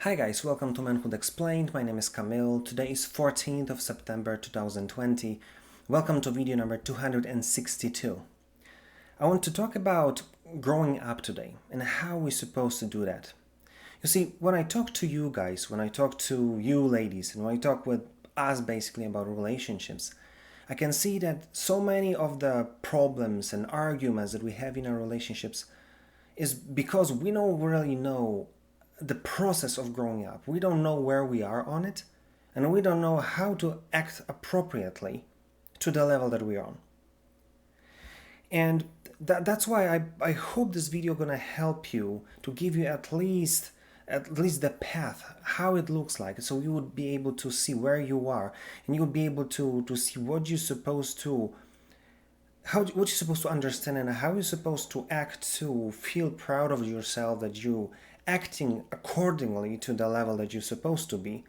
Hi guys, welcome to Manhood Explained. My name is Camille. Today is 14th of September 2020. Welcome to video number 262. I want to talk about growing up today and how we're supposed to do that. You see, when I talk to you guys, when I talk to you ladies, and when I talk with us basically about relationships, I can see that so many of the problems and arguments that we have in our relationships is because we don't really know the process of growing up. We don't know where we are on it, and we don't know how to act appropriately to the level that we're on. And that's why I hope this video gonna help you to give you at least the path, how it looks like, so you would be able to see where you are, and you would be able to see what you're supposed to what you're supposed to understand and how you're supposed to act to feel proud of yourself that you acting accordingly to the level that you're supposed to be,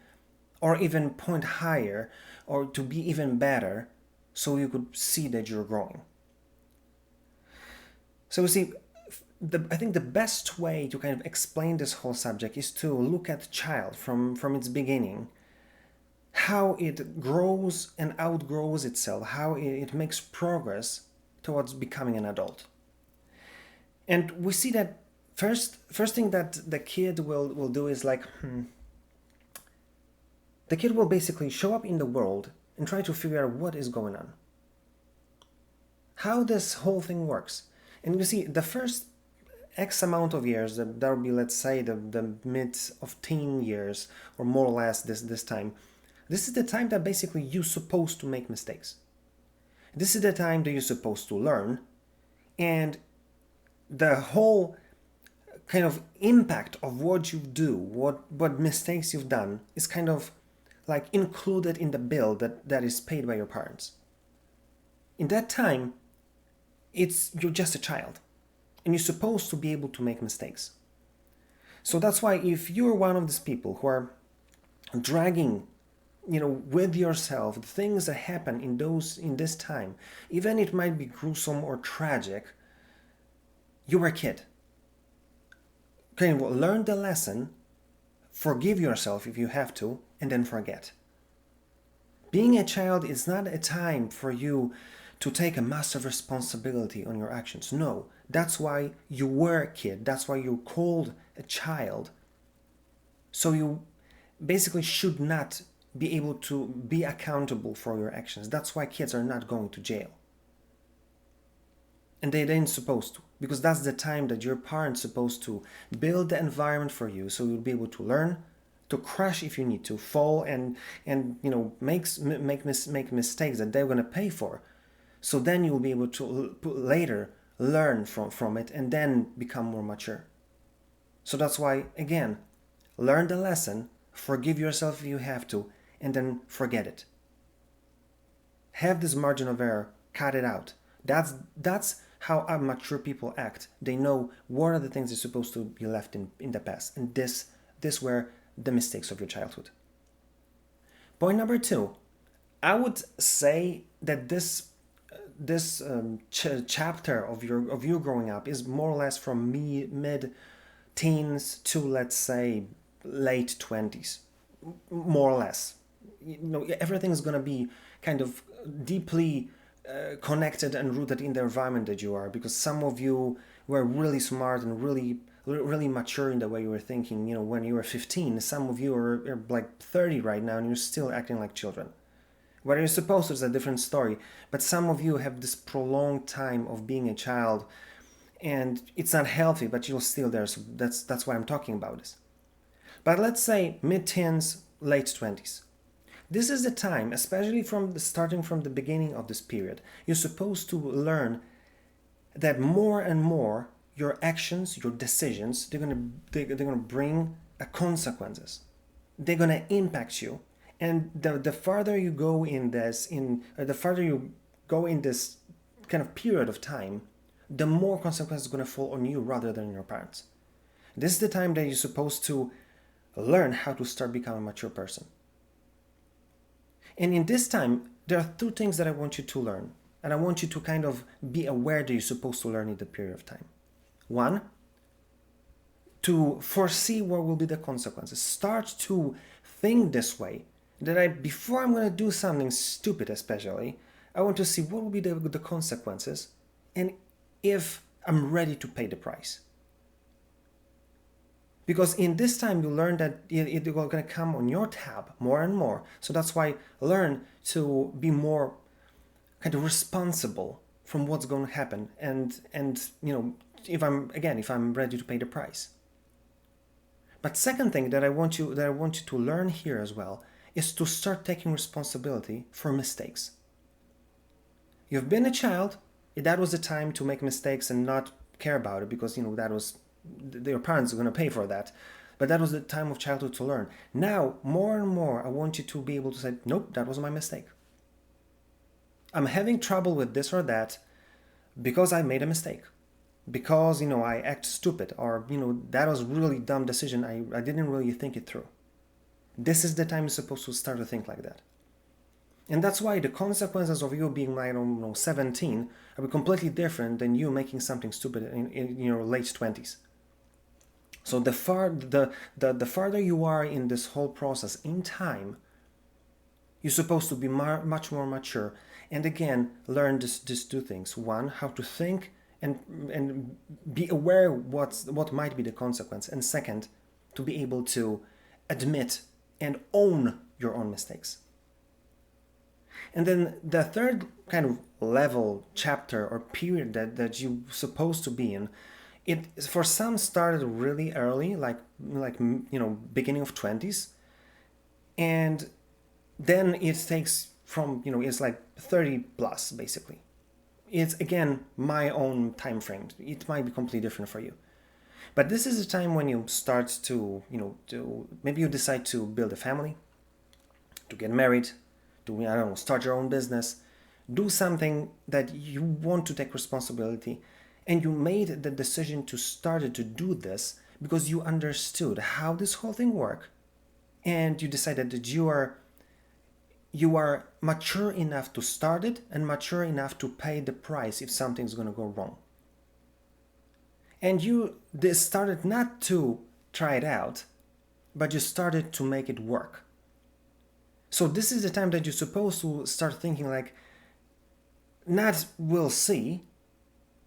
or even point higher or to be even better, so you could see that you're growing. So you see, I think the best way to kind of explain this whole subject is to look at child from its beginning, how it grows and outgrows itself, how it makes progress towards becoming an adult. And we see that first thing that the kid will do is like, the kid will basically show up in the world and try to figure out what is going on, how this whole thing works. And you see, the first X amount of years, that will be, let's say, the mid of teen years, or more or less this time, this is the time that basically you're supposed to make mistakes. This is the time that you're supposed to learn, and the whole kind of impact of what you do, what mistakes you've done, is kind of like included in the bill that is paid by your parents. In that time, you're just a child, and you're supposed to be able to make mistakes. So that's why if you're one of these people who are dragging with yourself the things that happen in this time, even it might be gruesome or tragic, you were a kid. Okay, well, learn the lesson, forgive yourself if you have to, and then forget. Being a child is not a time for you to take a massive responsibility on your actions. No, that's why you were a kid. That's why you're called a child. So you basically should not be able to be accountable for your actions. That's why kids are not going to jail. And they ain't supposed to, because that's the time that your parents supposed to build the environment for you, so you'll be able to learn, to crash if you need to, fall and make mistakes that they're gonna pay for. So then you'll be able to later learn from it and then become more mature. So that's why, again, learn the lesson, forgive yourself if you have to, and then forget it. Have this margin of error, cut it out. That's how mature people act. They know what are the things that are supposed to be left in the past, and this were the mistakes of your childhood. Point number 2, I would say that this chapter of your growing up is more or less from mid-teens to, let's say, late 20s, more or less. Everything is going to be kind of deeply connected and rooted in the environment that you are, because some of you were really smart and really mature in the way you were thinking, when you were 15. Some of you are like 30 right now and you're still acting like children. Whether you're supposed to is a different story, but some of you have this prolonged time of being a child, and it's not healthy, but you're still there, so that's why I'm talking about this. But let's say mid-teens, late 20s. This is the time, especially starting from the beginning of this period, you're supposed to learn that more and more your actions, your decisions, they're gonna bring consequences. They're gonna impact you, and the farther you go in this kind of period of time, the more consequences are gonna fall on you rather than your parents. This is the time that you're supposed to learn how to start becoming a mature person. And in this time, there are 2 things that I want you to learn, and I want you to kind of be aware that you're supposed to learn in the period of time. 1, to foresee what will be the consequences. Start to think this way, that before I'm going to do something stupid especially, I want to see what will be the consequences and if I'm ready to pay the price. Because in this time you learn that it's going to come on your tab more and more. So that's why learn to be more kind of responsible from what's going to happen, and if I'm ready to pay the price. But second thing that I want you to learn here as well is to start taking responsibility for mistakes. You've been a child, that was the time to make mistakes and not care about it, because that was your parents are going to pay for that. But that was the time of childhood to learn. Now, more and more, I want you to be able to say, nope, that was my mistake. I'm having trouble with this or that because I made a mistake. Because, I act stupid, or, that was a really dumb decision. I didn't really think it through. This is the time you're supposed to start to think like that. And that's why the consequences of you being, 17 are completely different than you making something stupid in your late 20s. So the farther you are in this whole process in time, you're supposed to be much more mature. And again, learn these two things. One, how to think and be aware what might be the consequence. And second, to be able to admit and own your own mistakes. And then the third kind of level, chapter, or period that you're supposed to be in, it for some started really early, like beginning of 20s, and then it takes from it's like 30 plus basically. It's again my own time frame. It might be completely different for you, but this is the time when you start to maybe you decide to build a family, to get married, to start your own business, do something that you want to take responsibility. And you made the decision to start to do this because you understood how this whole thing works, and you decided that you are mature enough to start it and mature enough to pay the price if something's going to go wrong. And you started not to try it out, but you started to make it work. So this is the time that you're supposed to start thinking like, not we'll see,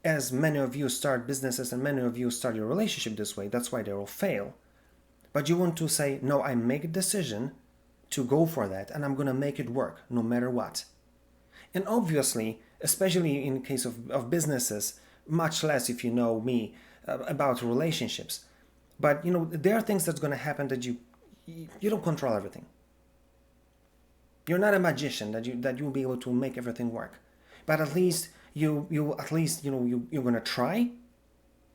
as many of you start businesses and many of you start your relationship this way, that's why they will fail. But you want to say, no, I make a decision to go for that and I'm going to make it work no matter what. And obviously, especially in case of businesses, much less if you know me about relationships. But there are things that's going to happen that you don't control everything. You're not a magician that you'll be able to make everything work. But at least you're going to try,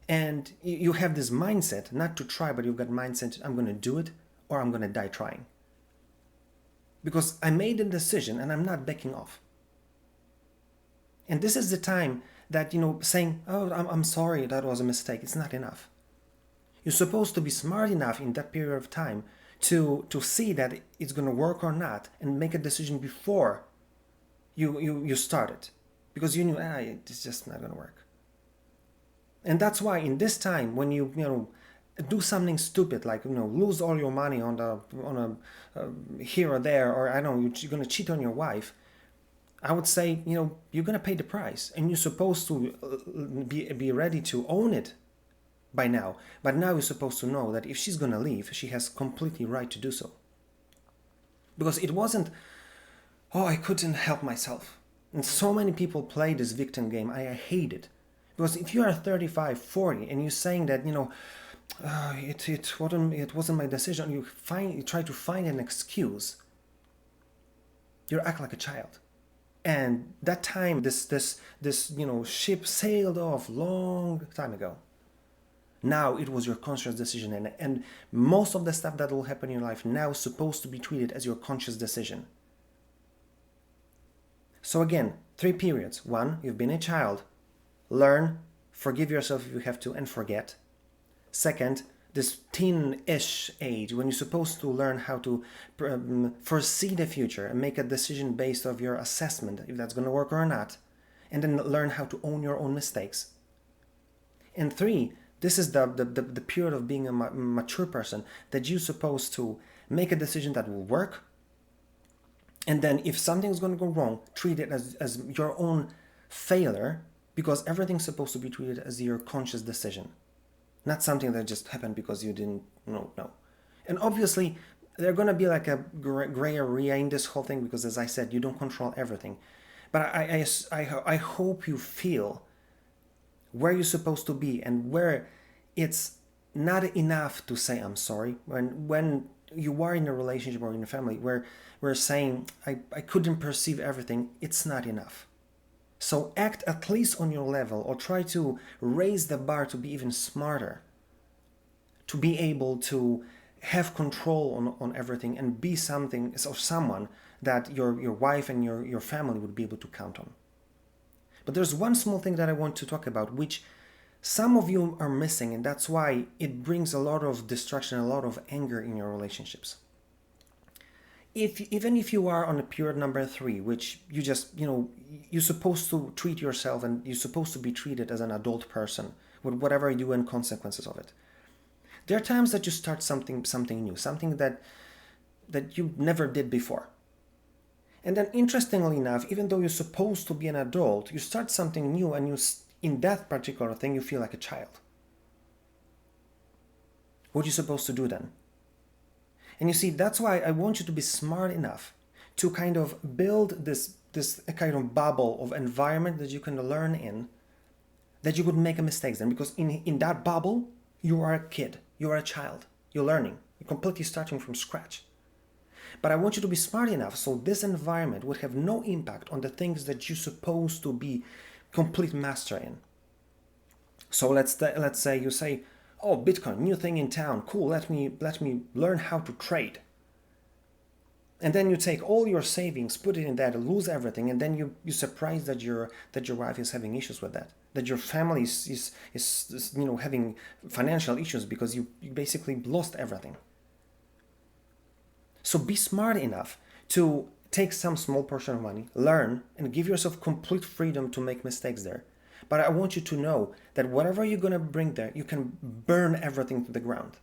and you have this mindset not to try, but you've got mindset, I'm going to do it or I'm going to die trying. Because I made a decision and I'm not backing off. And this is the time that, saying, oh, I'm sorry, that was a mistake, it's not enough. You're supposed to be smart enough in that period of time to see that it's going to work or not and make a decision before you start it. Because you knew, it's just not going to work. And that's why in this time, when you do something stupid, like lose all your money on a here or there, or I don't know, you're going to cheat on your wife, I would say you're going to pay the price, and you're supposed to be ready to own it by now. But now you're supposed to know that if she's going to leave, she has completely right to do so. Because it wasn't, I couldn't help myself. And so many people play this victim game. I hate it. Because if you are 35, 40, and you're saying that, it wasn't my decision, you try to find an excuse, you act like a child. And that time, this ship sailed off long time ago. Now it was your conscious decision, and most of the stuff that will happen in your life now is supposed to be treated as your conscious decision. So again, 3 periods. 1, you've been a child. Learn, forgive yourself if you have to, and forget. Second, this teen-ish age when you're supposed to learn how to foresee the future and make a decision based on your assessment, if that's going to work or not. And then learn how to own your own mistakes. And 3, This is the period of being a mature person, that you're supposed to make a decision that will work. And then if something's going to go wrong, treat it as your own failure, because everything's supposed to be treated as your conscious decision, not something that just happened because you didn't know. No. And obviously, there's going to be like a gray area in this whole thing, because as I said, you don't control everything. But I hope you feel where you're supposed to be, and where it's not enough to say I'm sorry. When you are in a relationship or in a family where we're saying I couldn't perceive everything, it's not enough. So act at least on your level, or try to raise the bar to be even smarter, to be able to have control on everything, and be something or someone that your wife and your family would be able to count on. But there's one small thing that I want to talk about, which some of you are missing, and that's why it brings a lot of distraction, a lot of anger in your relationships. Even if you are on a period number 3, which you just, you're supposed to treat yourself, and you're supposed to be treated as an adult person with whatever you do and consequences of it. There are times that you start something new, something that you never did before. And then, interestingly enough, even though you're supposed to be an adult, you start something new, and in that particular thing, you feel like a child. What are you supposed to do then? And you see, that's why I want you to be smart enough to kind of build this kind of bubble of environment that you can learn in, that you could make mistakes then. Because in that bubble, you are a kid, you are a child, you're learning, you're completely starting from scratch. But I want you to be smart enough so this environment would have no impact on the things that you're supposed to be complete master in. So let's say you say, oh, Bitcoin, new thing in town, cool, let me learn how to trade. And then you take all your savings, put it in that, lose everything, and then you're surprised that your wife is having issues with that your family is having financial issues because you basically lost everything. So be smart enough to take some small portion of money, learn, and give yourself complete freedom to make mistakes there. But I want you to know that whatever you're going to bring there, you can burn everything to the ground.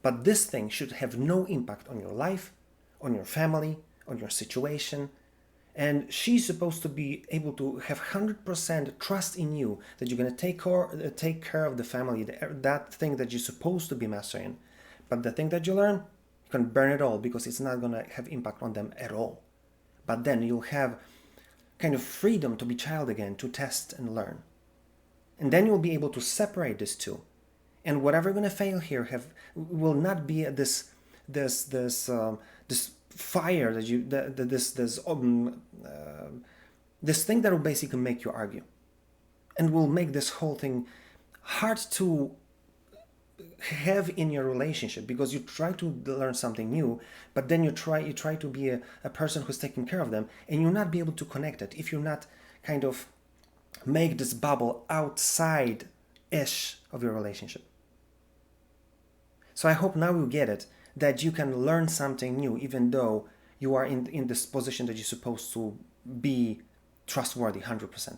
But this thing should have no impact on your life, on your family, on your situation. And she's supposed to be able to have 100% trust in you that you're going to take care of the family, that thing that you're supposed to be mastering. But the thing that you learn, you can burn it all, because it's not going to have impact on them at all. But then you'll have kind of freedom to be child again, to test and learn. And then you'll be able to separate these two. And whatever going to fail here will not be this fire this thing that will basically make you argue, and will make this whole thing hard to have in your relationship, because you try to learn something new, but then you try to be a person who's taking care of them, and you'll not be able to connect it if you're not kind of make this bubble outside-ish of your relationship. So I hope now you get it, that you can learn something new even though you are in this position that you're supposed to be trustworthy 100%.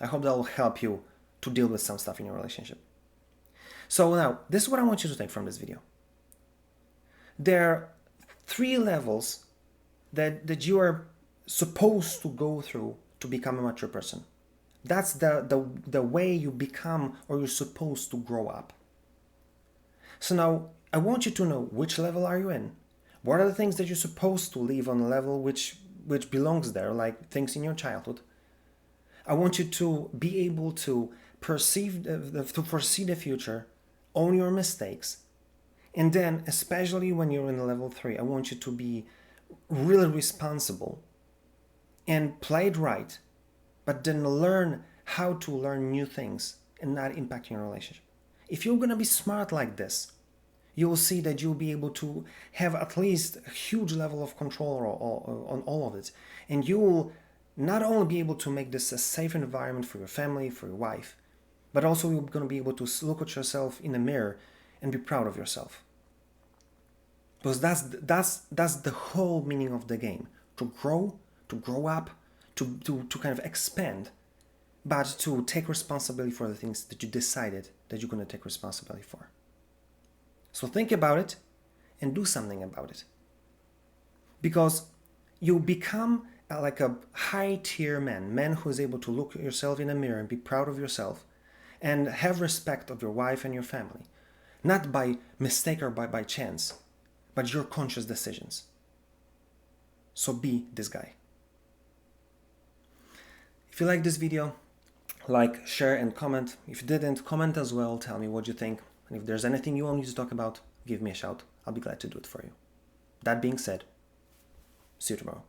I hope that will help you to deal with some stuff in your relationship. So now, this is what I want you to take from this video. There are 3 levels that you are supposed to go through to become a mature person. That's the way you become, or you're supposed to grow up. So now, I want you to know which level are you in. What are the things that you're supposed to leave on a level which belongs there, like things in your childhood. I want you to be able to foresee the future, own your mistakes, and then, especially when you're in level 3, I want you to be really responsible and play it right, but then learn how to learn new things and not impact your relationship. If you're going to be smart like this, you will see that you'll be able to have at least a huge level of control on all of it. And you will not only be able to make this a safe environment for your family, for your wife, but also you're going to be able to look at yourself in the mirror and be proud of yourself. Because that's the whole meaning of the game. To grow up, to kind of expand, but to take responsibility for the things that you decided that you're going to take responsibility for. So think about it and do something about it. Because you become like a high-tier man who is able to look at yourself in a mirror and be proud of yourself and have respect of your wife and your family. Not by mistake or by chance, but your conscious decisions. So be this guy. If you like this video, like, share, and comment. If you didn't, comment as well. Tell me what you think. And if there's anything you want me to talk about, give me a shout. I'll be glad to do it for you. That being said, see you tomorrow.